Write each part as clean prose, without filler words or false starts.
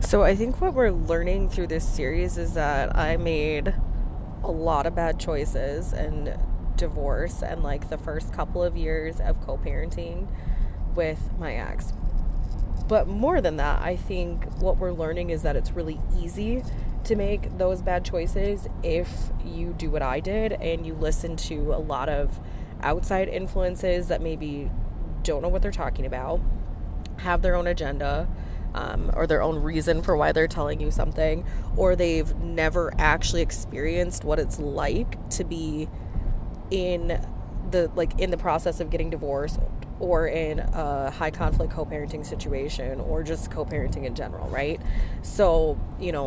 So I think what we're learning through this series is that I made a lot of bad choices and divorce and like the first couple of years of co-parenting with my ex. But more than that, I think what we're learning is that it's really easy to make those bad choices if you do what I did and you listen to a lot of outside influences that maybe don't know what they're talking about, have their own agenda, or their own reason for why they're telling you something, or they've never actually experienced what it's like to be in the process of getting divorced, or in a high conflict co-parenting situation, or just co-parenting in general, right? So,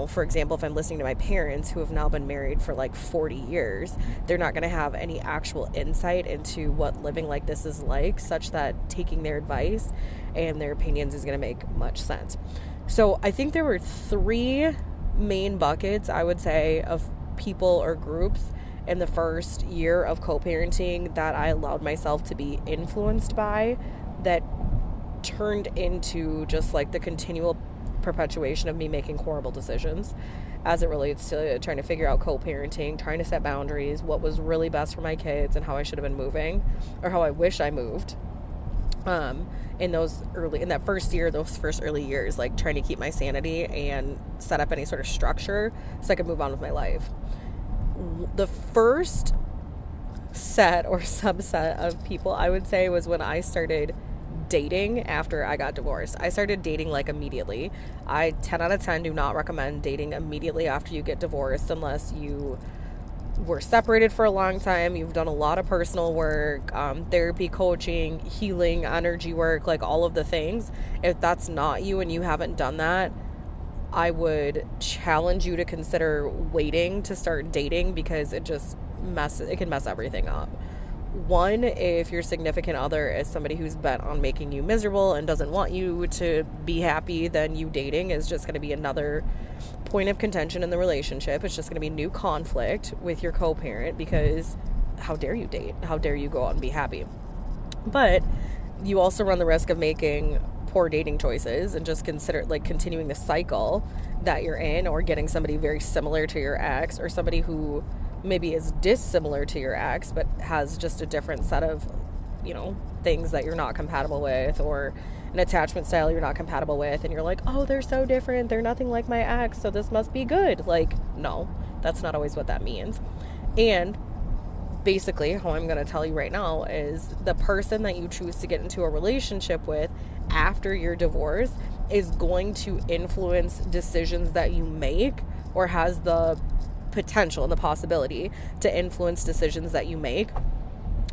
for example, if I'm listening to my parents who have now been married for like 40 years, they're not going to have any actual insight into what living like this is like, such that taking their advice and their opinions is going to make much sense. So I think there were three main buckets, I would say, of people or groups in the first year of co-parenting that I allowed myself to be influenced by, that turned into just like the continual perpetuation of me making horrible decisions as it relates to trying to figure out co-parenting, trying to set boundaries, what was really best for my kids, and how I should have been moving, or how I wish I moved. In that first year, those first early years, like trying to keep my sanity and set up any sort of structure so I could move on with my life. The first set or subset of people, I would say, was when I started dating after I got divorced. I started dating like immediately. I 10 out of 10 do not recommend dating immediately after you get divorced unless you were separated for a long time, you've done a lot of personal work, therapy, coaching, healing, energy work, like all of the things. If that's not you and you haven't done that, I would challenge you to consider waiting to start dating, because it can mess everything up. One, if your significant other is somebody who's bent on making you miserable and doesn't want you to be happy, then you dating is just going to be another point of contention in the relationship. It's just going to be new conflict with your co-parent, because how dare you date? How dare you go out and be happy? But you also run the risk of making poor dating choices and just consider like continuing the cycle that you're in, or getting somebody very similar to your ex, or somebody who maybe is dissimilar to your ex but has just a different set of things that you're not compatible with, or an attachment style you're not compatible with, and you're like, oh, they're so different, they're nothing like my ex, so this must be good. Like, no, that's not always what that means. And basically, how I'm going to tell you right now is the person that you choose to get into a relationship with after your divorce is going to influence decisions that you make, or has the potential and the possibility to influence decisions that you make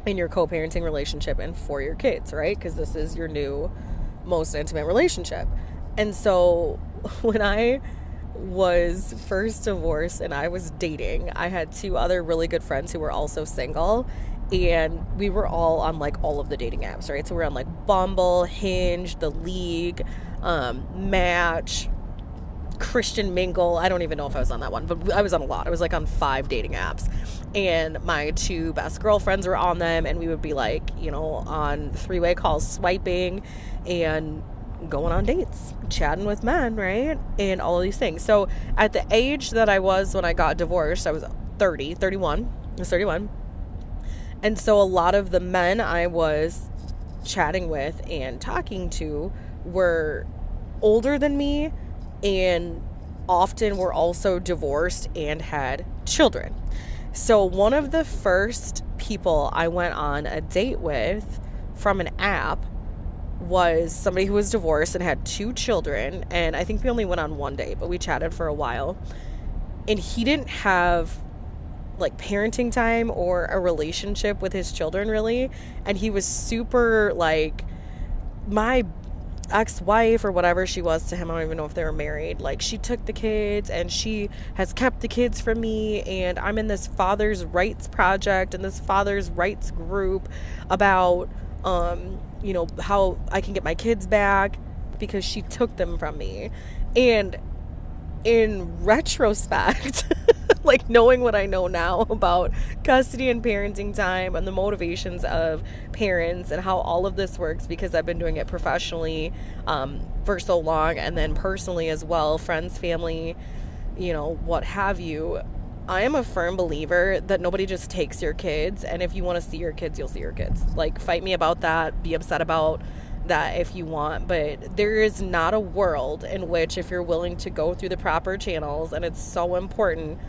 in your co-parenting relationship and for your kids, right? Because this is your new most intimate relationship. And so when I was first divorced and I was dating, I had two other really good friends who were also single, and we were all on like all of the dating apps, right? So we're on like Bumble, Hinge, The League, Match, Christian Mingle. I don't even know if I was on that one, but I was on a lot. I was like on 5 dating apps, and my 2 best girlfriends were on them, and we would be like, on 3-way calls, swiping and going on dates, chatting with men, right? And all of these things. So at the age that I was when I got divorced, I was 31. I was 31. And so a lot of the men I was chatting with and talking to were older than me, and often were also divorced and had children. So one of the first people I went on a date with from an app was somebody who was divorced and had 2 children, and I think we only went on one date, but we chatted for a while, and he didn't have like parenting time or a relationship with his children really, and he was super like, my ex-wife or whatever she was to him, I don't even know if they were married, like, she took the kids and she has kept the kids from me, and I'm in this father's rights project and this father's rights group about how I can get my kids back because she took them from me. And in retrospect, like knowing what I know now about custody and parenting time and the motivations of parents and how all of this works, because I've been doing it professionally for so long, and then personally as well, friends, family, what have you. I am a firm believer that nobody just takes your kids, and if you want to see your kids, you'll see your kids. Like, fight me about that, be upset about that if you want, but there is not a world in which, if you're willing to go through the proper channels, and it's so important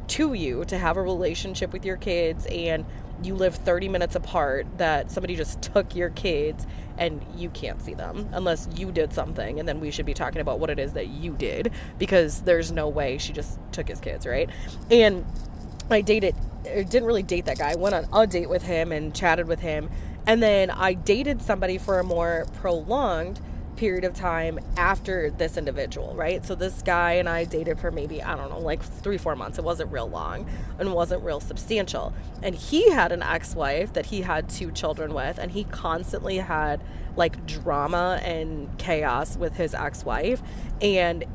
to you to have a relationship with your kids, and you live 30 minutes apart, that somebody just took your kids and you can't see them unless you did something, and then we should be talking about what it is that you did, because there's no way she just took his kids, right? And I didn't really date that guy. I went on a date with him and chatted with him, and then I dated somebody for a more prolonged period of time after this individual, right? So this guy and I dated for maybe, I don't know, like 3-4 months. It wasn't real long and wasn't real substantial. And he had an ex-wife that he had 2 children with, and he constantly had like drama and chaos with his ex-wife. And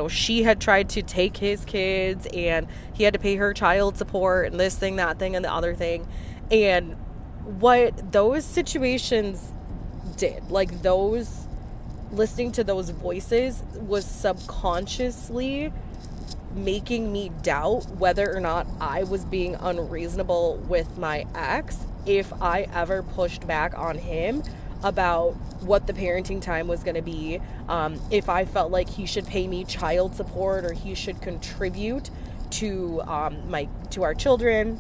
she had tried to take his kids, and he had to pay her child support and this thing, that thing, and the other thing. And what those situations did, like those, listening to those voices was subconsciously making me doubt whether or not I was being unreasonable with my ex if I ever pushed back on him about what the parenting time was going to be, if I felt like he should pay me child support or he should contribute to our children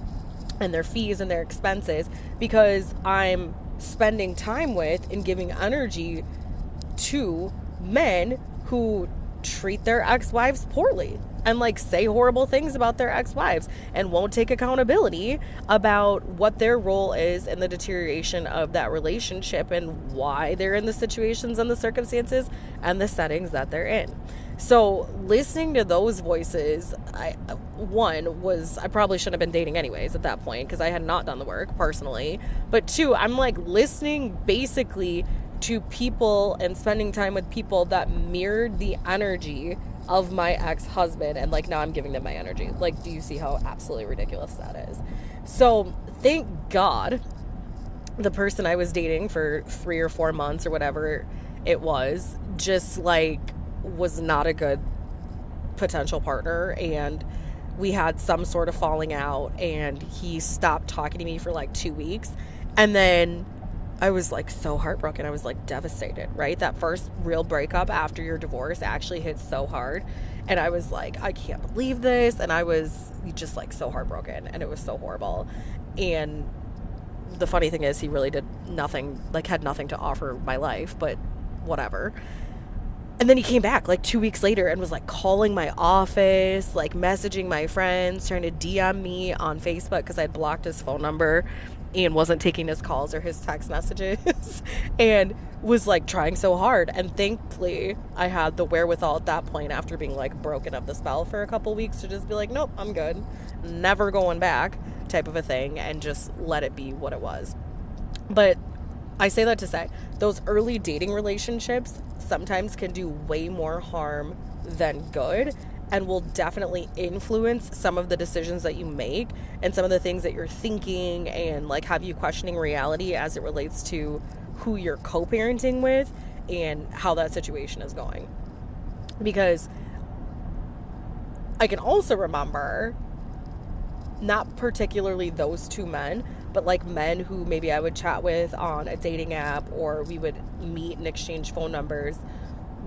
and their fees and their expenses, because I'm spending time with and giving energy to men who treat their ex-wives poorly and like say horrible things about their ex-wives and won't take accountability about what their role is in the deterioration of that relationship and why they're in the situations and the circumstances and the settings that they're in. So listening to those voices, I probably shouldn't have been dating anyways at that point, because I had not done the work personally. But 2, I'm like listening basically to people and spending time with people that mirrored the energy of my ex-husband, and like now I'm giving them my energy. Like, do you see how absolutely ridiculous that is? So thank God the person I was dating for 3 or 4 months or whatever it was just like was not a good potential partner, and we had some sort of falling out, and he stopped talking to me for like 2 weeks, and then I was like so heartbroken. I was like devastated, right? That first real breakup after your divorce actually hits so hard. And I was like, I can't believe this. And I was just like so heartbroken, and it was so horrible. And the funny thing is, he really did nothing, like had nothing to offer my life, but whatever. And then he came back like 2 weeks later and was like calling my office, like messaging my friends, trying to DM me on Facebook because I'd blocked his phone number and wasn't taking his calls or his text messages and was like trying so hard. And thankfully I had the wherewithal at that point, after being like broken of the spell for a couple weeks, to just be like, nope, I'm good, never going back type of a thing, and just let it be what it was. But I say that to say, those early dating relationships sometimes can do way more harm than good, and will definitely influence some of the decisions that you make and some of the things that you're thinking, and like have you questioning reality as it relates to who you're co-parenting with and how that situation is going. Because I can also remember, not particularly those 2 men, but like men who maybe I would chat with on a dating app, or we would meet and exchange phone numbers,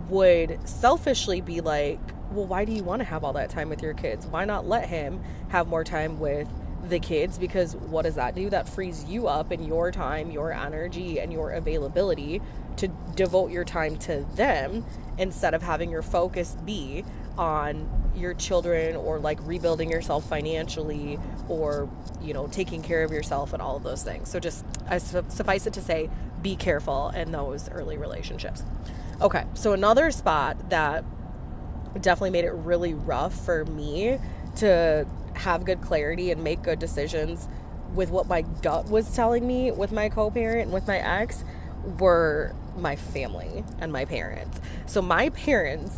would selfishly be like, well, why do you want to have all that time with your kids? Why not let him have more time with the kids? Because what does that do? That frees you up in your time, your energy, and your availability to devote your time to them, instead of having your focus be on your children, or like rebuilding yourself financially, or taking care of yourself and all of those things. So just suffice it to say, be careful in those early relationships. Okay, so another spot that definitely made it really rough for me to have good clarity and make good decisions with what my gut was telling me with my co-parent and with my ex were my family and my parents. So my parents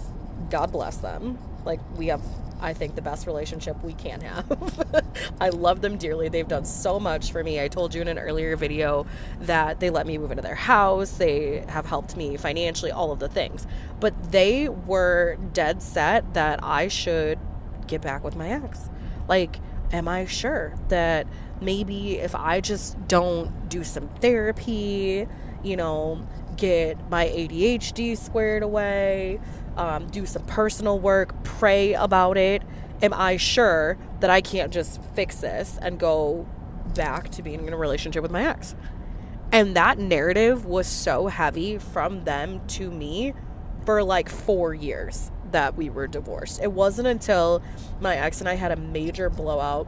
God bless them. Like, we have, I think, the best relationship we can have. I love them dearly. They've done so much for me. I told you in an earlier video that they let me move into their house. They have helped me financially, all of the things. But they were dead set that I should get back with my ex. Like, am I sure that maybe if I just don't do some therapy, get my ADHD squared away, do some personal work, pray about it, am I sure that I can't just fix this and go back to being in a relationship with my ex? And that narrative was so heavy from them to me for like 4 years that we were divorced. It wasn't until my ex and I had a major blowout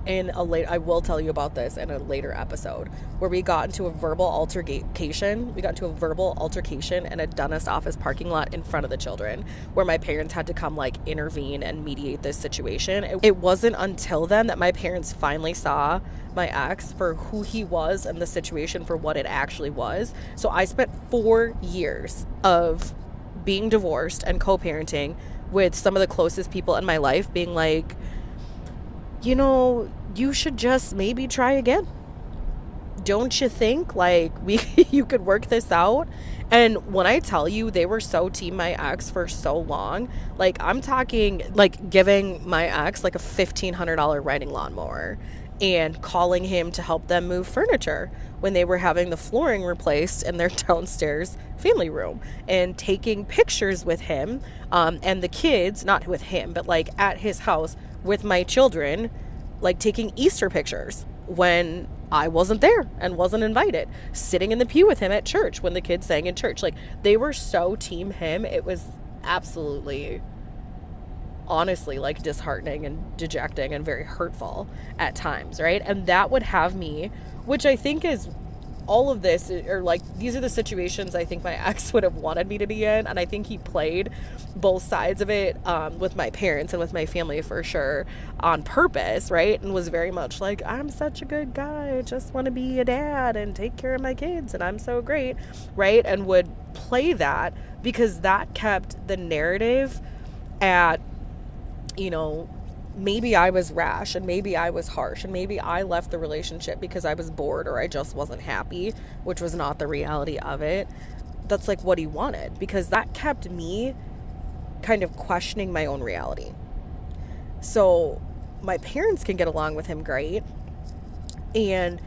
I will tell you about this in a later episode, where we got into a verbal altercation. We got into a verbal altercation in a dentist office parking lot in front of the children, where my parents had to come intervene and mediate this situation. It wasn't until then that my parents finally saw my ex for who he was and the situation for what it actually was. So I spent 4 years of being divorced and co-parenting with some of the closest people in my life being like, you should just maybe try again. Don't you think you could work this out? And when I tell you they were so team my ex for so long, I'm talking giving my ex a $1,500 riding lawnmower and calling him to help them move furniture when they were having the flooring replaced in their downstairs family room, and taking pictures with him and the kids, not with him, but at his house with my children, taking Easter pictures when I wasn't there and wasn't invited, sitting in the pew with him at church when the kids sang in church. They were so team him. It was absolutely, honestly, disheartening and dejecting and very hurtful at times, right? And that would have me, which I think is all of this, or these are the situations I think my ex would have wanted me to be in, and I think he played both sides of it with my parents and with my family for sure on purpose, right? And was very much I'm such a good guy, I just want to be a dad and take care of my kids and I'm so great, right? And would play that because that kept the narrative at, maybe I was rash and maybe I was harsh and maybe I left the relationship because I was bored or I just wasn't happy, which was not the reality of it. That's what he wanted, because that kept me kind of questioning my own reality. So my parents can get along with him great, and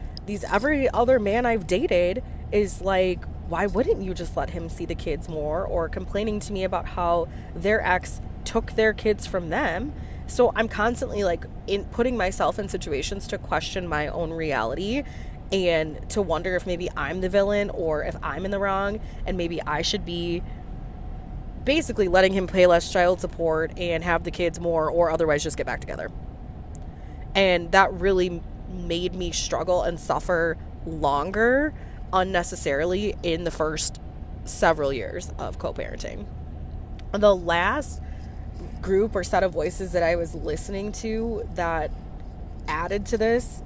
every other man I've dated is why wouldn't you just let him see the kids more, or complaining to me about how their ex took their kids from them. So I'm constantly in putting myself in situations to question my own reality and to wonder if maybe I'm the villain or if I'm in the wrong, and maybe I should be basically letting him pay less child support and have the kids more, or otherwise just get back together. And that really made me struggle and suffer longer unnecessarily in the first several years of co-parenting. The last group or set of voices that I was listening to that added to this,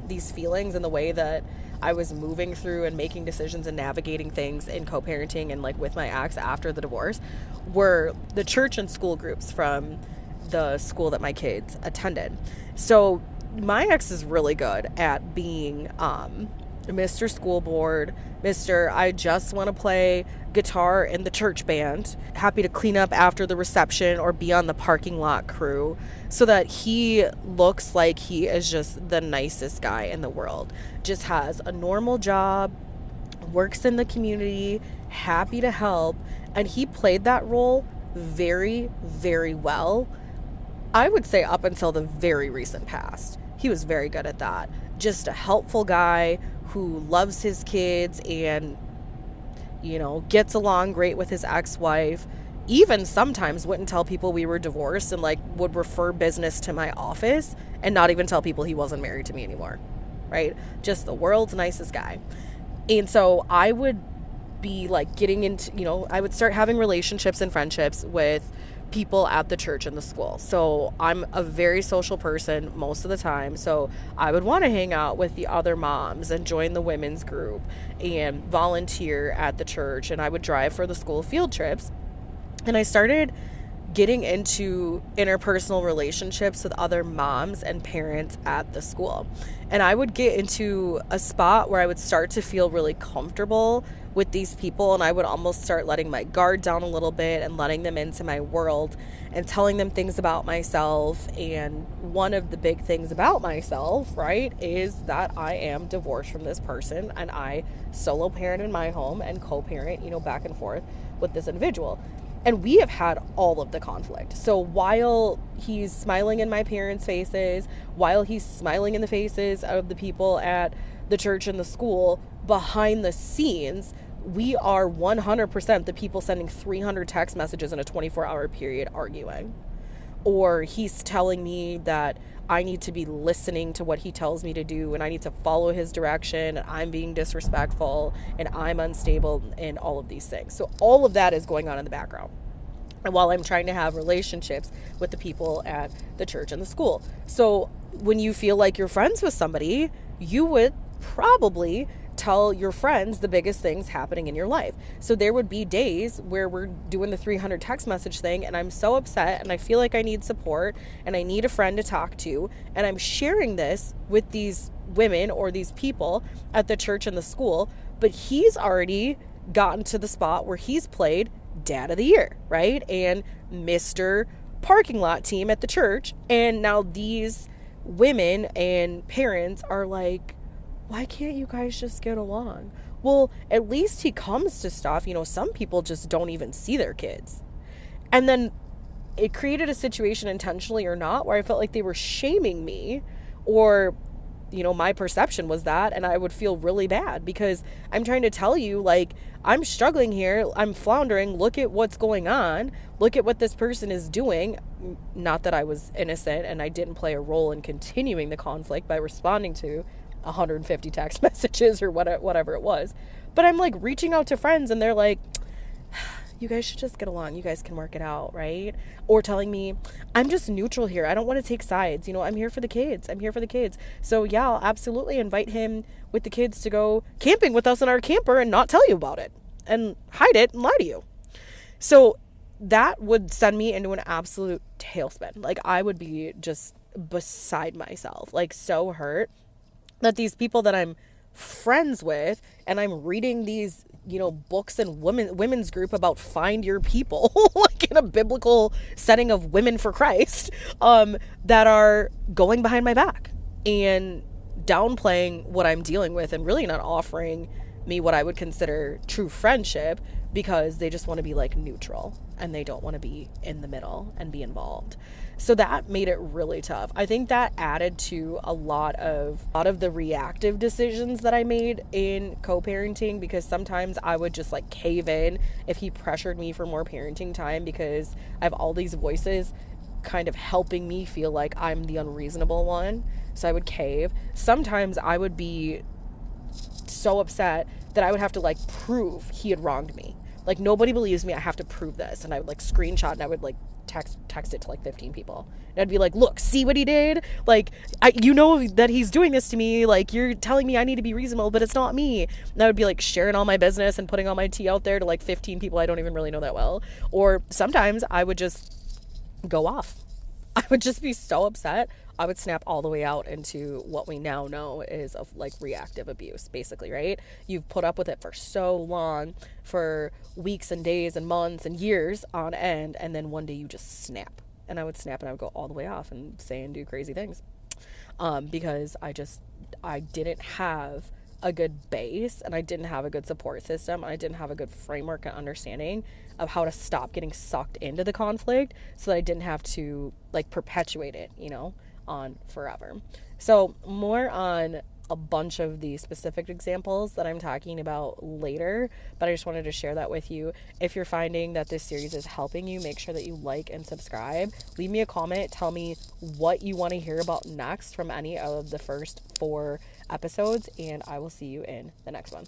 these feelings and the way that I was moving through and making decisions and navigating things in co-parenting and with my ex after the divorce, were the church and school groups from the school that my kids attended. So my ex is really good at being Mr. School Board, Mr. I just want to play guitar in the church band, happy to clean up after the reception or be on the parking lot crew, so that he looks like he is just the nicest guy in the world, just has a normal job, works in the community, happy to help. And he played that role very, very well. I would say up until the very recent past, he was very good at that. Just a helpful guy who loves his kids and, gets along great with his ex-wife. Even sometimes wouldn't tell people we were divorced and would refer business to my office and not even tell people he wasn't married to me anymore, right? Just the world's nicest guy. And so I would be getting into, I would start having relationships and friendships with people at the church and the school. So I'm a very social person most of the time. So I would want to hang out with the other moms and join the women's group and volunteer at the church. And I would drive for the school field trips. And I started getting into interpersonal relationships with other moms and parents at the school. And I would get into a spot where I would start to feel really comfortable with these people, and I would almost start letting my guard down a little bit and letting them into my world and telling them things about myself. And one of the big things about myself, right, is that I am divorced from this person, and I solo parent in my home and co-parent, back and forth with this individual. And we have had all of the conflict. So while he's smiling in my parents' faces, while he's smiling in the faces of the people at the church and the school, behind the scenes, we are 100% the people sending 300 text messages in a 24-hour period arguing. Or he's telling me that I need to be listening to what he tells me to do, and I need to follow his direction, and I'm being disrespectful, and I'm unstable, and all of these things. So all of that is going on in the background, and while I'm trying to have relationships with the people at the church and the school. So when you feel like you're friends with somebody, you would probably tell your friends the biggest things happening in your life. So there would be days where we're doing the 300 text message thing, and I'm so upset, and I feel like I need support, and I need a friend to talk to, and I'm sharing this with these women or these people at the church and the school, but he's already gotten to the spot where he's played Dad of the Year, right? And Mr. Parking Lot Team at the church, and now these women and parents are like, why can't you guys just get along? Well, at least he comes to stuff. Some people just don't even see their kids. And then it created a situation, intentionally or not, where I felt like they were shaming me, or, my perception was that, and I would feel really bad because I'm trying to tell you, like, I'm struggling here. I'm floundering. Look at what's going on. Look at what this person is doing. Not that I was innocent and I didn't play a role in continuing the conflict by responding to 150 text messages or whatever it was. But I'm like reaching out to friends, and they're like, you guys should just get along. You guys can work it out, right? Or telling me, I'm just neutral here. I don't want to take sides. I'm here for the kids. So yeah, I'll absolutely invite him with the kids to go camping with us in our camper and not tell you about it and hide it and lie to you. So that would send me into an absolute tailspin. Like, I would be just beside myself, like so hurt that these people that I'm friends with, and I'm reading these, books and women's group about find your people, like in a biblical setting of women for Christ, that are going behind my back and downplaying what I'm dealing with, and really not offering me what I would consider true friendship, because they just want to be like neutral and they don't want to be in the middle and be involved. So that made it really tough. I think that added to a lot of the reactive decisions that I made in co-parenting, because sometimes I would just like cave in if he pressured me for more parenting time, because I have all these voices kind of helping me feel like I'm the unreasonable one. So I would cave. Sometimes I would be so upset that I would have to like prove he had wronged me. Like, nobody believes me. I have to prove this. And I would like screenshot, and I would like text it to like 15 people. And I'd be like, look, see what he did? Like, that he's doing this to me. Like, you're telling me I need to be reasonable, but it's not me. And I would be like sharing all my business and putting all my tea out there to like 15 people I don't even really know that well. Or sometimes I would just go off. I would just be so upset. I would snap all the way out into what we now know is of like reactive abuse, basically, right? You've put up with it for so long, for weeks and days and months and years on end, and then one day you just snap. And I would snap, and I would go all the way off and say and do crazy things, because I didn't have a good base, and I didn't have a good support system, and I didn't have a good framework and understanding of how to stop getting sucked into the conflict, so that I didn't have to like perpetuate it, on forever. So more on a bunch of the specific examples that I'm talking about later, but I just wanted to share that with you. If you're finding that this series is helping you, make sure that you like and subscribe. Leave me a comment. Tell me what you want to hear about next from any of the first 4 episodes, and I will see you in the next one.